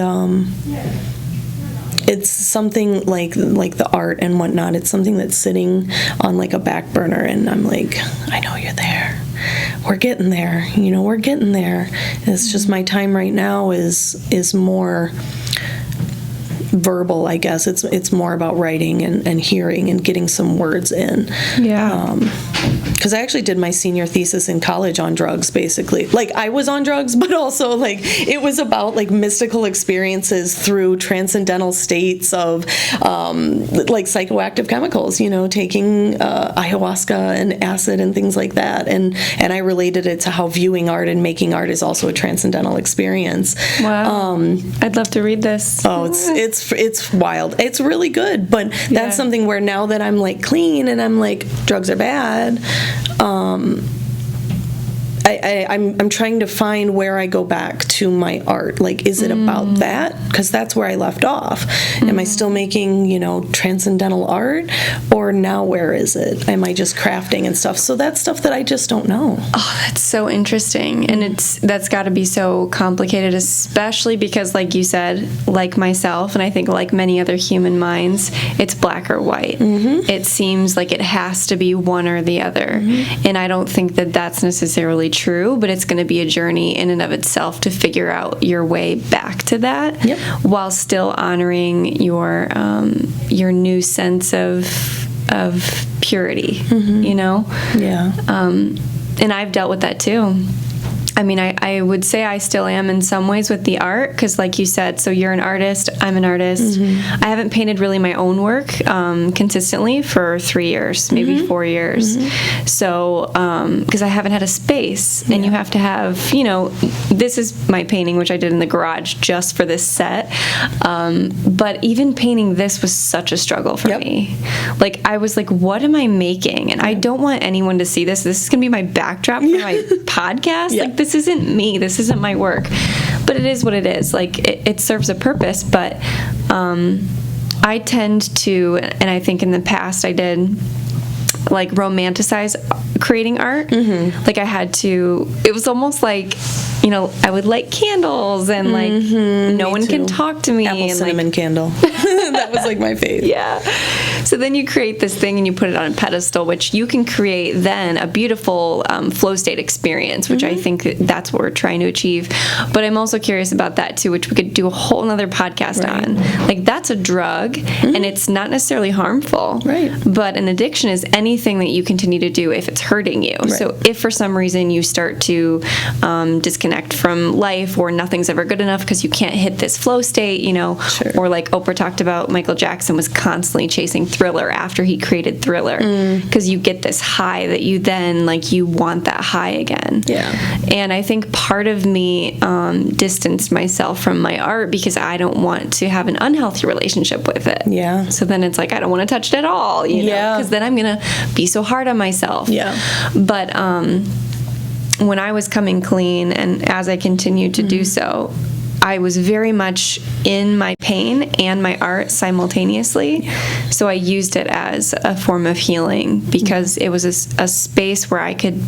it's something like the art and whatnot. It's something that's sitting on like a back burner, and I'm like, I know you're there. We're getting there. We're getting there. It's just my time right now is more verbal, I guess. It's more about writing and hearing and getting some words in. Yeah. Because I actually did my senior thesis in college on drugs, basically. Like, I was on drugs, but also, like, it was about, like, mystical experiences through transcendental states of, like, psychoactive chemicals, taking ayahuasca and acid and things like that. And I related it to how viewing art and making art is also a transcendental experience. Wow. I'd love to read this. Oh, it's wild. It's really good, but that's something where now that I'm, like, clean and I'm, like, drugs are bad, I'm trying to find where I go back to my art. Like, is it about that? Because that's where I left off. Am I still making, transcendental art? Or now where is it? Am I just crafting and stuff? So that's stuff that I just don't know. Oh, that's so interesting. And that's got to be so complicated, especially because, like you said, like myself, and I think like many other human minds, it's black or white. It seems like it has to be one or the other. And I don't think that that's necessarily true, but it's going to be a journey in and of itself to figure out your way back to that, while still honoring your new sense of purity. And I've dealt with that too. I mean, I would say I still am in some ways with the art, because like you said, so you're an artist, I'm an artist. I haven't painted really my own work consistently for 3 years, maybe 4 years. So, because I haven't had a space, and you have to have, this is my painting, which I did in the garage just for this set. But even painting this was such a struggle for me. Like, I was like, what am I making? And I don't want anyone to see this. This is going to be my backdrop for my podcast. Like, this isn't me. This isn't my work. But it is what it is. Like, it serves a purpose. But I tend to, and I think in the past I did, like, romanticize creating art. Like, I had to, it was almost like, I would light candles and like no one can talk to me. Apple and cinnamon candle. That was like my fave. Yeah. So then you create this thing and you put it on a pedestal, which you can create then a beautiful flow state experience, which I think that's what we're trying to achieve. But I'm also curious about that too, which we could do a whole nother podcast on. Like, that's a drug and it's not necessarily harmful. But an addiction is anything that you continue to do if it's hurting you. So if for some reason you start to disconnect from life, or nothing's ever good enough because you can't hit this flow state, or like Oprah talked about, Michael Jackson was constantly chasing Thriller after he created Thriller, because you get this high that you then, like, you want that high again. And I think part of me distanced myself from my art because I don't want to have an unhealthy relationship with it. So then it's like, I don't want to touch it at all, because then I'm gonna be so hard on myself. But when I was coming clean, and as I continued to do so, I was very much in my pain and my art simultaneously. So I used it as a form of healing, because it was a space where I could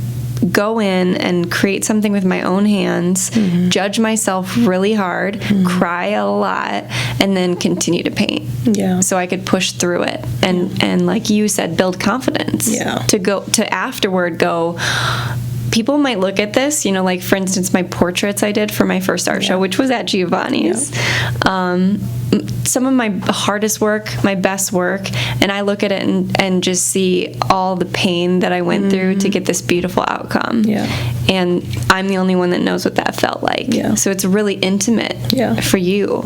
go in and create something with my own hands, judge myself really hard, cry a lot, and then continue to paint. So I could push through it and like you said, build confidence to go to afterward go, people might look at this, like, for instance, my portraits I did for my first art show, which was at Giovanni's. Some of my hardest work, my best work, and I look at it and just see all the pain that I went through to get this beautiful outcome. And I'm the only one that knows what that felt like. So it's really intimate for you.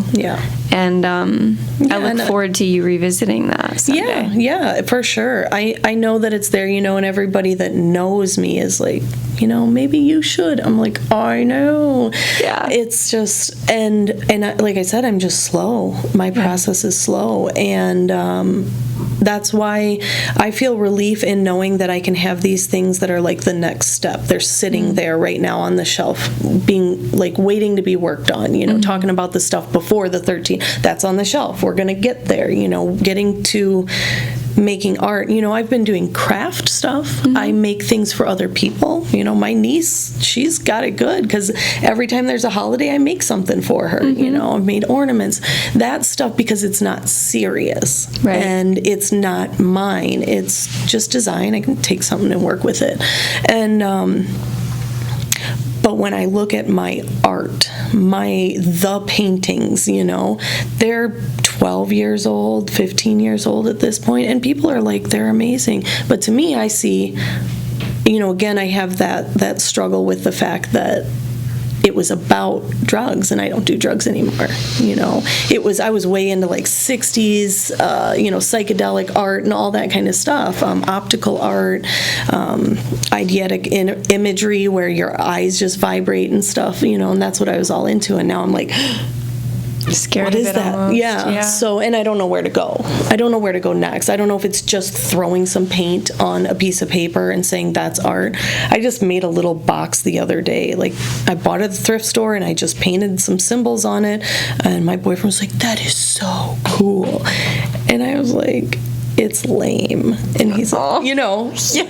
And I look forward to you revisiting that someday. For sure. I know that it's there, and everybody that knows me is like, maybe you should. I'm like, I know. Yeah. It's just, and like I said, I'm just slow. My process is slow. And that's why I feel relief in knowing that I can have these things that are like the next step. They're sitting there right now on the shelf, being like waiting to be worked on, talking about the stuff before the 13. That's on the shelf. We're going to get there, getting to making art. I've been doing craft stuff. I make things for other people. My niece, she's got it good because every time there's a holiday, I make something for her. I've made ornaments. That stuff, because it's not serious. Right. And it's not mine. It's just design. I can take something and work with it. And but when I look at my art, the paintings, they're 12 years old, 15 years old at this point, and people are like, they're amazing. But to me, I see, again, I have that struggle with the fact that it was about drugs, and I don't do drugs anymore. I was way into like 60s, psychedelic art and all that kind of stuff, optical art, eidetic imagery where your eyes just vibrate and stuff, and that's what I was all into. And now I'm like, scared what of is it that? almost. Yeah. So, and I don't know where to go. I don't know where to go next. I don't know if it's just throwing some paint on a piece of paper and saying that's art. I just made a little box the other day. Like, I bought it at the thrift store and I just painted some symbols on it. And my boyfriend was like, that is so cool. And I was like, it's lame. And he's like, of course I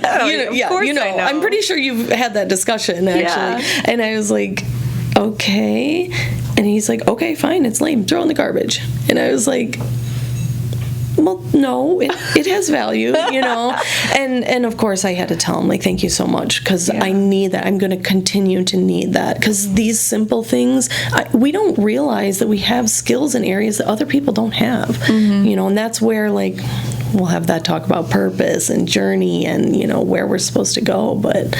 know. I'm pretty sure you've had that discussion, actually. Yeah. And I was like, okay. And he's like, okay, fine, it's lame, throw it in the garbage. And I was like, well, no, it has value, And of course I had to tell him, like, thank you so much, because I need that. I'm going to continue to need that, because these simple things, we don't realize that we have skills in areas that other people don't have, and that's where, like, we'll have that talk about purpose and journey and, where we're supposed to go. But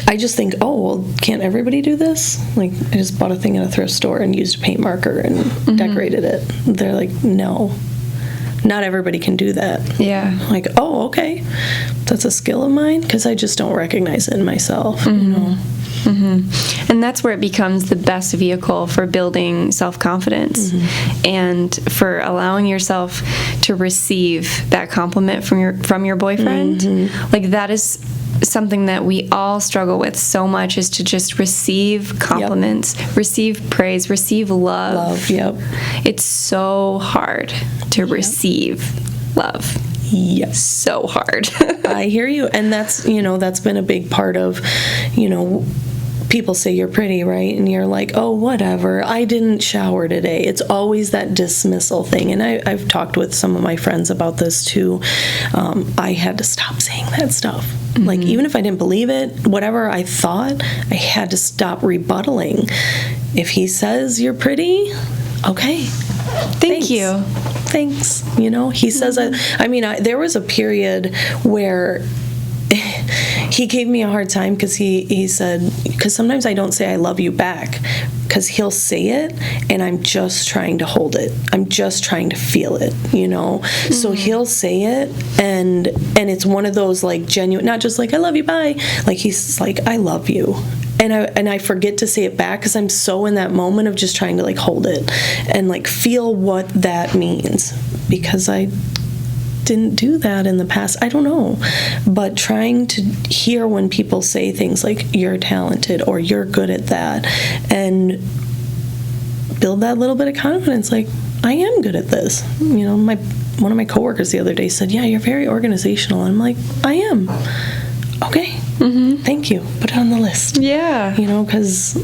I just think, oh, well, can't everybody do this? Like, I just bought a thing at a thrift store and used a paint marker and decorated it. They're like, no, not everybody can do that. Yeah. Like, oh, okay, that's a skill of mine, because I just don't recognize it in myself, And that's where it becomes the best vehicle for building self-confidence and for allowing yourself to receive that compliment from your boyfriend. Like, that is something that we all struggle with so much, is to just receive compliments, receive praise, receive love. It's so hard to receive love. Yes. So hard. I hear you. And that's, that's been a big part of, people say you're pretty, right? And you're like, oh, whatever, I didn't shower today. It's always that dismissal thing. And I've talked with some of my friends about this too. I had to stop saying that stuff. Like, even if I didn't believe it, whatever I thought, I had to stop rebuttaling. If he says you're pretty, okay. Thank you. Thanks. He says, there was a period where he gave me a hard time, because he said, because sometimes I don't say I love you back, because he'll say it and I'm just trying to hold it. I'm just trying to feel it, So he'll say it and it's one of those, like, genuine, not just like, I love you, bye. Like, he's like, I love you. And I forget to say it back, because I'm so in that moment of just trying to, like, hold it and, like, feel what that means, because I didn't do that in the past. I don't know. But trying to hear when people say things like, you're talented or you're good at that, and build that little bit of confidence, like, I am good at this. One of my coworkers the other day said, yeah, you're very organizational. I'm like, I am. Okay. Thank you. Put it on the list. Yeah. Because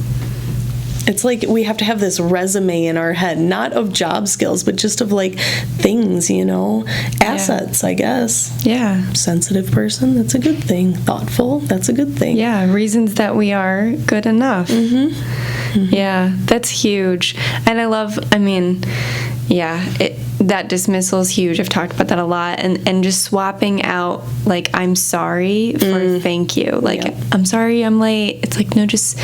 it's like we have to have this resume in our head, not of job skills, but just of, like, things, assets, I guess. Yeah. Sensitive person, that's a good thing. Thoughtful, that's a good thing. Yeah, reasons that we are good enough. Yeah, that's huge. And I love, Yeah, that dismissal is huge. I've talked about that a lot. And just swapping out, like, I'm sorry for thank you. Like, Yep. I'm sorry I'm late. It's like, no, just,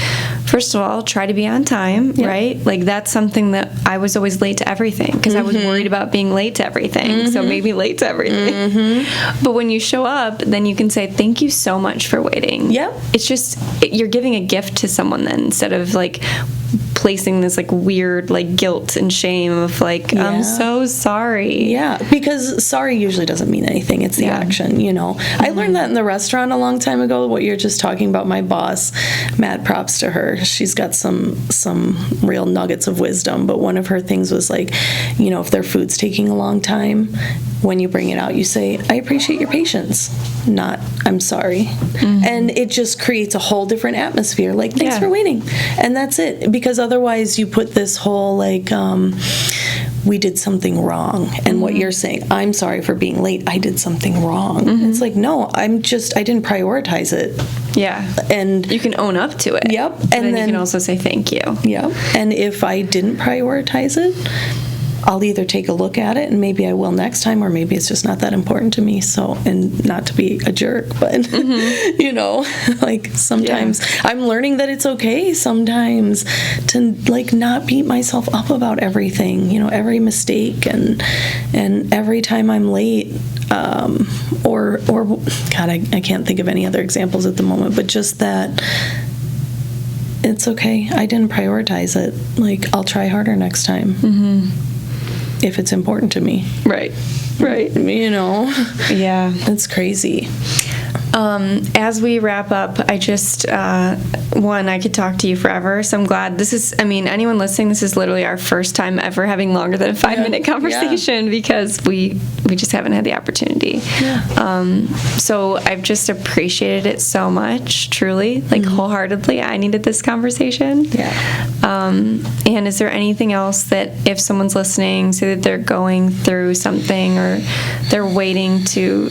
first of all, try to be on time, right? Like, that's something that I was always late to everything because I was worried about being late to everything. So maybe late to everything. But when you show up, then you can say, thank you so much for waiting. Yep. It's just, you're giving a gift to someone then instead of, like, placing this, like, weird, like, guilt and shame of, like, Yeah. I'm so sorry. Yeah, because sorry usually doesn't mean anything. It's the action, you know. I learned that in the restaurant a long time ago, what you're just talking about. My boss, mad props to her. She's got some real nuggets of wisdom, but one of her things was, like, you know, if their food's taking a long time, when you bring it out, you say, I appreciate your patience, not I'm sorry. And it just creates a whole different atmosphere. Like, thanks for waiting. And that's it. Because otherwise you put this whole, like, we did something wrong. And what you're saying, I'm sorry for being late. I did something wrong. It's like, no, I didn't prioritize it. Yeah. And you can own up to it. Yep. And then you can also say thank you. Yep. And if I didn't prioritize it, I'll either take a look at it, and maybe I will next time, or maybe it's just not that important to me. So, and not to be a jerk, but, you know, like, sometimes I'm learning that it's okay sometimes to, like, not beat myself up about everything, you know, every mistake and every time I'm late, or God, I can't think of any other examples at the moment, but just that it's okay. I didn't prioritize it. Like, I'll try harder next time. If it's important to me. Right. You know? Yeah. It's crazy. As we wrap up, I just, I could talk to you forever. So I'm glad anyone listening, this is literally our first time ever having longer than a 5-minute conversation because we just haven't had the opportunity. Yeah. So I've just appreciated it so much, truly, like wholeheartedly. I needed this conversation. Yeah. And is there anything else that if someone's listening, say that they're going through something or they're waiting to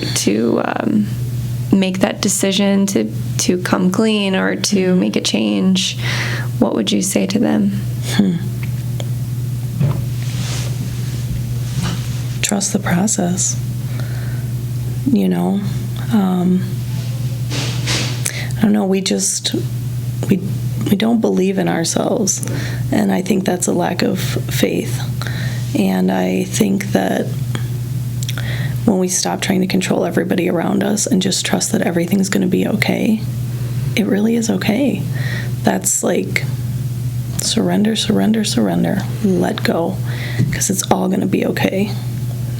make that decision to come clean or to make a change, what would you say to them? Trust the process. You know, I don't know. We don't believe in ourselves, and I think that's a lack of faith. And I think that when we stop trying to control everybody around us and just trust that everything's going to be okay, it really is okay. That's like surrender, let go, because it's all going to be okay.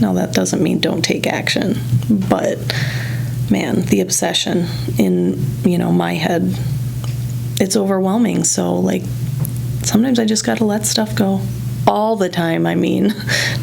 Now, that doesn't mean don't take action, but man, the obsession in, you know, my head, it's overwhelming. So, like, sometimes I just got to let stuff go. All the time, I mean,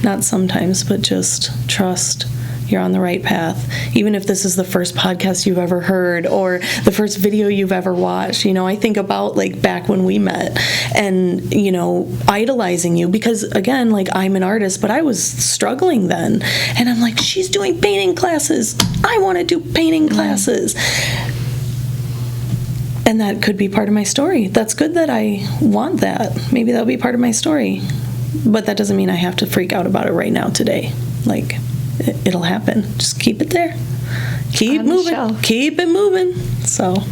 not sometimes, but just trust you're on the right path. Even if this is the first podcast you've ever heard or the first video you've ever watched, you know, I think about, like, back when we met and, you know, idolizing you because, again, like, I'm an artist, but I was struggling then. And I'm like, she's doing painting classes. I want to do painting classes. And that could be part of my story. That's good that I want that. Maybe that'll be part of my story. But that doesn't mean I have to freak out about it right now today. Like, it'll happen. Just keep it there. Keep moving. Keep it moving. So,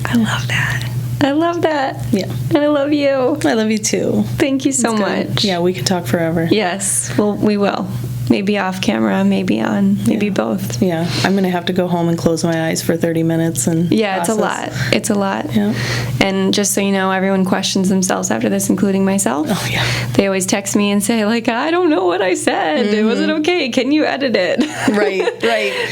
I love that. I love that. Yeah. And I love you. I love you too. Thank you so much. Yeah, we could talk forever. Yes. Well, we will. Maybe off camera, maybe on, maybe both. Yeah. I'm going to have to go home and close my eyes for 30 minutes and it's a lot. It's a lot. Yeah. And just so you know, everyone questions themselves after this, including myself. Oh, yeah. They always text me and say, like, I don't know what I said. Was it okay? Can you edit it? Right.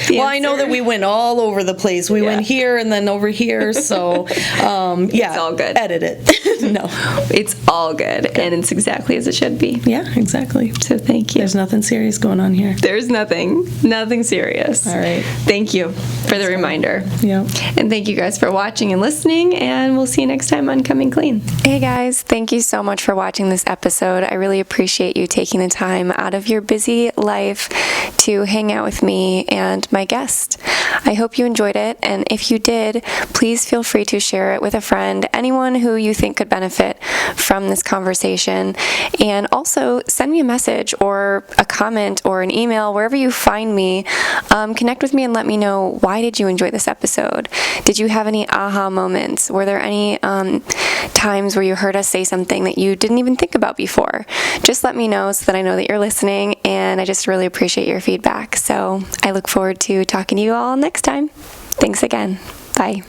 Well, I know that we went all over the place. We went here and then over here. So, It's all good. Edit it. No. It's all good. And it's exactly as it should be. Yeah, exactly. So thank you. There's nothing serious going on here? There's nothing serious. All right. Thank you for the reminder. Yeah. And thank you guys for watching and listening, and we'll see you next time on Coming Clean. Hey guys, thank you so much for watching this episode. I really appreciate you taking the time out of your busy life to hang out with me and my guest. I hope you enjoyed it, and if you did, please feel free to share it with a friend, anyone who you think could benefit from this conversation, and also send me a message or a comment or an email wherever you find me. Connect with me and let me know, why did you enjoy this episode? Did you have any aha moments? Were there any times where you heard us say something that you didn't even think about before? Just let me know so that I know that you're listening, and I just really appreciate your feedback. So I look forward to talking to you all next time. Thanks again. Bye.